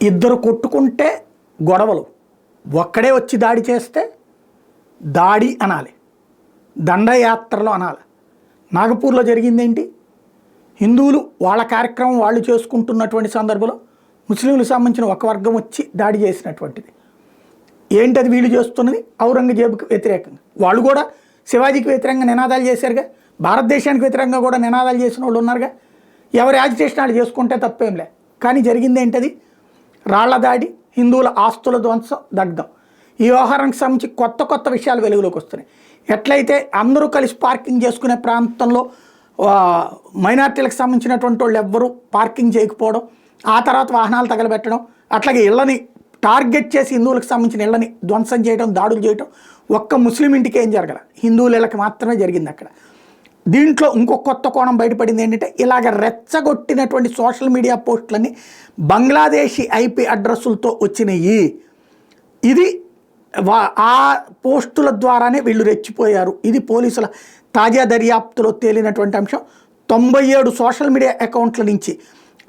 ఇద్దరు కొట్టుకుంటే గొడవలు, ఒక్కడే వచ్చి దాడి చేస్తే దాడి అనాలి, దండయాత్రలో అనాలి. నాగపూర్లో జరిగిందేంటి? హిందువులు వాళ్ళ కార్యక్రమం వాళ్ళు చేసుకుంటున్నటువంటి సందర్భంలో ముస్లింలకు సంబంధించిన ఒక వర్గం వచ్చి దాడి చేసినటువంటిది. ఏంటది వీళ్ళు చేస్తున్నది? ఔరంగజేబుకి వ్యతిరేకంగా. వాళ్ళు కూడా శివాజీకి వ్యతిరేకంగా నినాదాలు చేశారుగా, భారతదేశానికి వ్యతిరేకంగా కూడా నినాదాలు చేసిన వాళ్ళు ఉన్నారుగా. ఎవరి యాజిటేషన్ వాళ్ళు చేసుకుంటే తప్పేంలే. కానీ జరిగింది ఏంటది? రాళ్ల దాడి, హిందువుల ఆస్తుల ధ్వంసం, దగ్ధం. ఈ వ్యవహారానికి సంబంధించి కొత్త కొత్త విషయాలు వెలుగులోకి వస్తున్నాయి. ఎట్లయితే అందరూ కలిసి పార్కింగ్ చేసుకునే ప్రాంతంలో మైనార్టీలకు సంబంధించినటువంటి వాళ్ళు ఎవ్వరూ పార్కింగ్ చేయకపోవడం, ఆ తర్వాత వాహనాలు తగలబెట్టడం, అట్లాగే ఇళ్ళని టార్గెట్ చేసి హిందువులకు సంబంధించిన ఇళ్ళని ధ్వంసం చేయడం, దాడులు చేయడం. ఒక్క ముస్లిం ఇంటికి ఏం జరగల, హిందువుల ఇళ్ళకి మాత్రమే జరిగింది అక్కడ. దీంట్లో ఇంకొక కొత్త కోణం బయటపడింది ఏంటంటే, ఇలాగ రెచ్చగొట్టినటువంటి సోషల్ మీడియా పోస్టులన్నీ బంగ్లాదేశీ ఐపీ అడ్రస్సులతో వచ్చినాయి. ఇది ఆ పోస్టుల ద్వారానే వీళ్ళు రెచ్చిపోయారు. ఇది పోలీసుల తాజా దర్యాప్తులో తేలినటువంటి అంశం. 97 సోషల్ మీడియా అకౌంట్ల నుంచి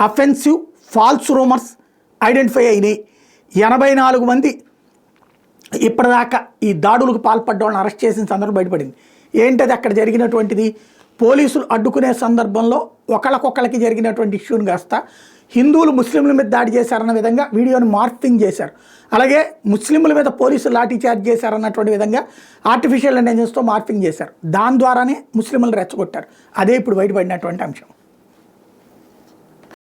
అఫెన్సివ్ ఫాల్స్ రూమర్స్ ఐడెంటిఫై అయినాయి. 84 మంది ఇప్పటిదాకా ఈ దాడులకు పాల్పడ్డ వాళ్ళని అరెస్ట్ చేసిన సందర్భం బయటపడింది. ఏంటది అక్కడ జరిగినటువంటిది? పోలీసులు అడ్డుకునే సందర్భంలో ఒకళ్ళకొకళ్ళకి జరిగినటువంటి ఇష్యూని కాస్త హిందువులు ముస్లింల మీద దాడి చేశారన్న విధంగా వీడియోని మార్ఫింగ్ చేశారు. అలాగే ముస్లింల మీద పోలీసులు లాఠీ చార్జ్ చేశారన్నటువంటి విధంగా ఆర్టిఫిషియల్ ఇంటెలిజెన్స్తో మార్ఫింగ్ చేశారు. దాని ద్వారానే ముస్లింలు రెచ్చగొట్టారు. అదే ఇప్పుడు బయటపడినటువంటి అంశం.